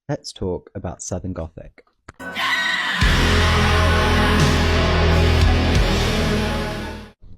Let's talk about Southern Gothic.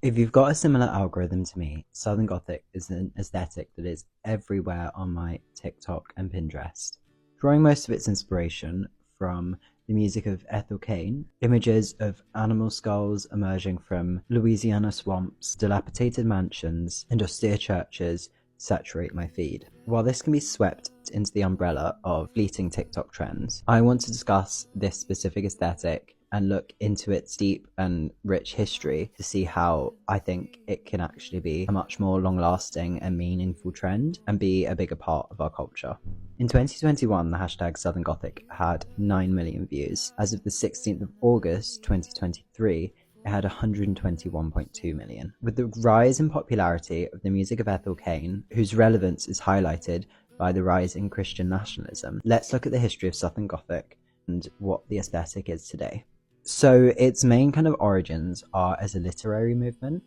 If you've got a similar algorithm to me, Southern Gothic is an aesthetic that is everywhere on my TikTok and Pinterest. Drawing most of its inspiration from the music of Ethel Cain, images of animal skulls emerging from Louisiana swamps, dilapidated mansions, and austere churches saturate my feed. While this can be swept into the umbrella of fleeting TikTok trends, I want to discuss this specific aesthetic and look into its deep and rich history to see how I think it can actually be a much more long-lasting and meaningful trend and be a bigger part of our culture. In 2021, the hashtag Southern Gothic had 9 million views. As of the 16th of August 2023, it had 121.2 million. With the rise in popularity of the music of Ethel Cain, whose relevance is highlighted by the rise in Christian nationalism, let's look at the history of Southern Gothic and what the aesthetic is today. So its main kind of origins are as a literary movement.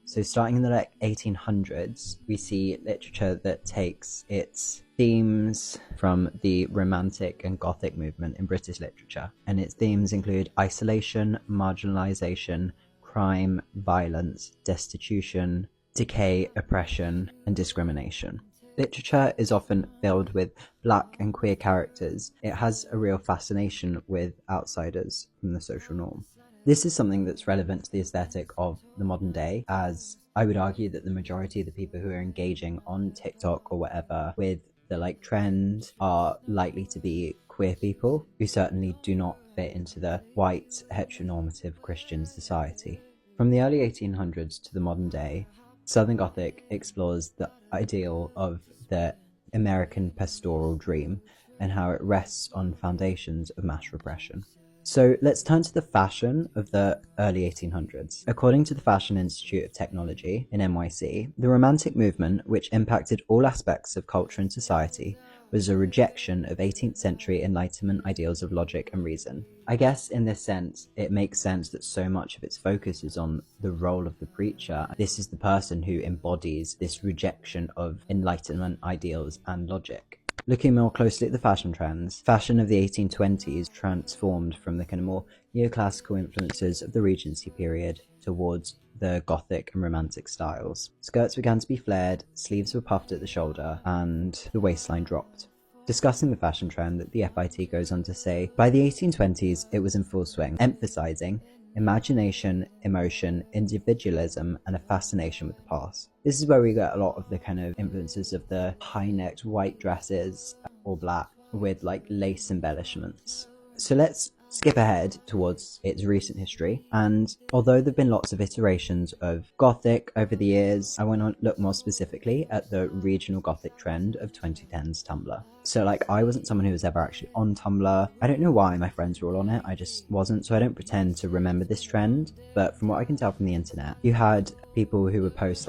So starting in the 1800s, we see literature that takes its themes from the Romantic and Gothic movement in British literature. And its themes include isolation, marginalization, crime, violence, destitution, decay, oppression, and discrimination. Literature is often filled with black and queer characters. It has a real fascination with outsiders from the social norm. This is something that's relevant to the aesthetic of the modern day, as I would argue that the majority of the people who are engaging on TikTok or whatever with the trend are likely to be queer people who certainly do not fit into the white heteronormative Christian society. From the early 1800s to the modern day, Southern Gothic explores the ideal of the American pastoral dream and how it rests on foundations of mass repression. So let's turn to the fashion of the early 1800s. According to the Fashion Institute of Technology in NYC, the Romantic movement, which impacted all aspects of culture and society, was a rejection of 18th century Enlightenment ideals of logic and reason. I guess in this sense, it makes sense that so much of its focus is on the role of the preacher. This is the person who embodies this rejection of Enlightenment ideals and logic. Looking more closely at the fashion trends, fashion of the 1820s transformed from the kind of more neoclassical influences of the Regency period towards the Gothic and Romantic styles. Skirts began to be flared, sleeves were puffed at the shoulder, and the waistline dropped. Discussing the fashion trend, the FIT goes on to say, by the 1820s it was in full swing, emphasizing imagination, emotion, individualism, and a fascination with the past. This is where we get a lot of the kind of influences of the high-necked white dresses, all black, with lace embellishments. So let's skip ahead towards its recent history, and although there have been lots of iterations of Gothic over the years, I want to look more specifically at the regional Gothic trend of 2010's Tumblr. So I wasn't someone who was ever actually on Tumblr. I don't know why my friends were all on it, I just wasn't, so I don't pretend to remember this trend, but from what I can tell from the internet, you had people who would post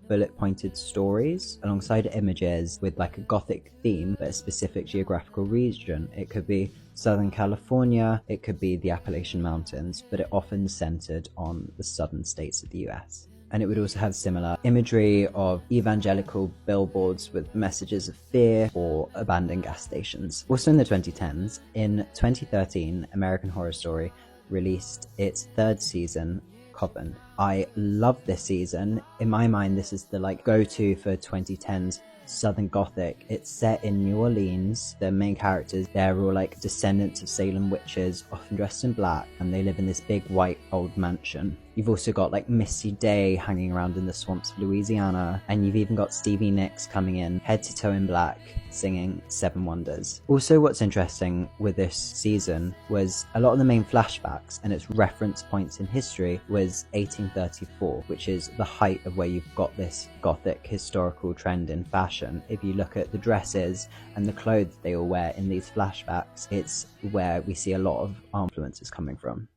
bullet pointed stories alongside images with a Gothic theme but a specific geographical region. It could be Southern California, it could be the Appalachian Mountains, but it often centered on the southern states of the US. And it would also have similar imagery of evangelical billboards with messages of fear or abandoned gas stations. Also in the 2010s, in 2013, American Horror Story released its third season, Coven. I love this season. In my mind, this is the go-to for 2010's Southern Gothic. It's set in New Orleans. The main characters, they're all descendants of Salem witches, often dressed in black, and they live in this big white old mansion. You've also got Misty Day hanging around in the swamps of Louisiana, and you've even got Stevie Nicks coming in head to toe in black singing Seven Wonders. Also, what's interesting with this season was a lot of the main flashbacks and its reference points in history was 1834, which is the height of where you've got this Gothic historical trend in fashion. If you look at the dresses and the clothes they all wear in these flashbacks, it's where we see a lot of influences coming from.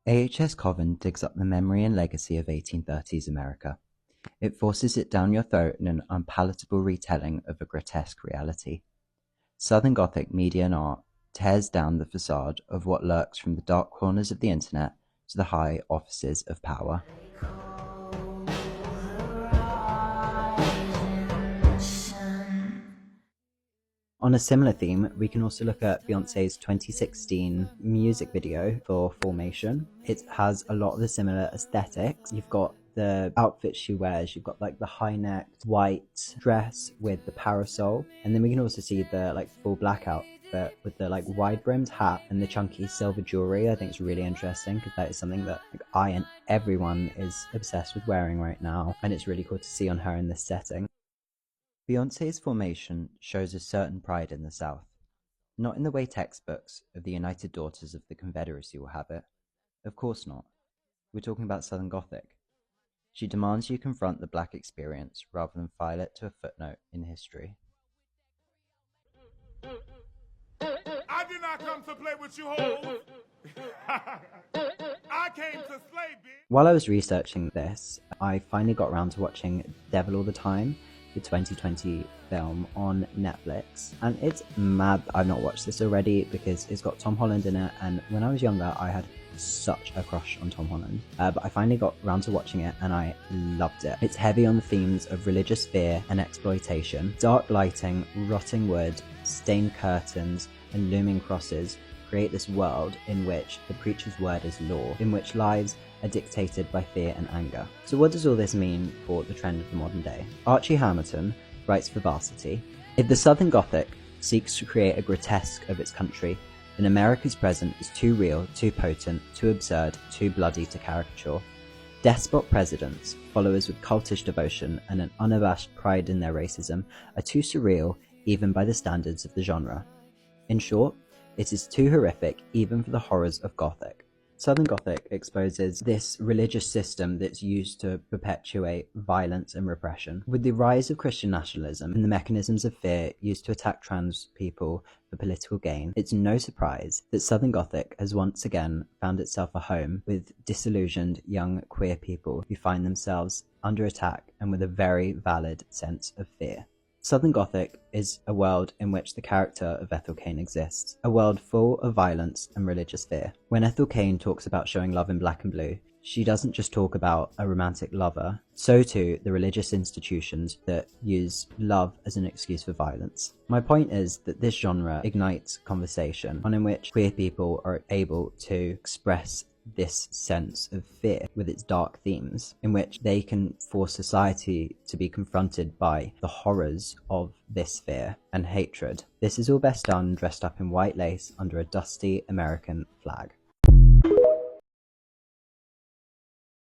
AHS Coven digs up the memory and legacy of 1830s America. It forces it down your throat in an unpalatable retelling of a grotesque reality. Southern Gothic media and art tears down the facade of what lurks from the dark corners of the internet to the high offices of power. On a similar theme, we can also look at Beyonce's 2016 music video for Formation. It has a lot of the similar aesthetics. You've got the outfit she wears, you've got like the high-necked white dress with the parasol, and then we can also see the like full black outfit with the like wide-brimmed hat and the chunky silver jewelry. I think it's really interesting because that is something that like, I and everyone is obsessed with wearing right now, and it's really cool to see on her in this setting. Beyonce's Formation shows a certain pride in the South, not in the way textbooks of the United Daughters of the Confederacy will have it. Of course not. We're talking about Southern Gothic. She demands you confront the black experience rather than file it to a footnote in history. I did not come to play with you hoes. I came to slay, bitch. While I was researching this, I finally got around to watching Devil All the Time, the 2020 film on Netflix, and it's mad that I've not watched this already because it's got Tom Holland in it, and when I was younger I had such a crush on Tom Holland, but I finally got around to watching it and I loved it. It's heavy on the themes of religious fear and exploitation. Dark lighting, rotting wood, stained curtains and looming crosses create this world in which the preacher's word is law, in which lives are dictated by fear and anger. So what does all this mean for the trend of the modern day? Archie Hamilton writes for Varsity, "If the Southern Gothic seeks to create a grotesque of its country, then America's present is too real, too potent, too absurd, too bloody to caricature. Despot presidents, followers with cultish devotion and an unabashed pride in their racism, are too surreal even by the standards of the genre. In short, it is too horrific even for the horrors of Gothic." Southern Gothic exposes this religious system that's used to perpetuate violence and repression. With the rise of Christian nationalism and the mechanisms of fear used to attack trans people for political gain, it's no surprise that Southern Gothic has once again found itself a home with disillusioned young queer people who find themselves under attack and with a very valid sense of fear. Southern Gothic is a world in which the character of Ethel Cain exists, a world full of violence and religious fear. When Ethel Cain talks about showing love in black and blue, she doesn't just talk about a romantic lover, so too the religious institutions that use love as an excuse for violence. My point is that this genre ignites conversation, one in which queer people are able to express this sense of fear with its dark themes, in which they can force society to be confronted by the horrors of this fear and hatred. This is all best done dressed up in white lace under a dusty American flag.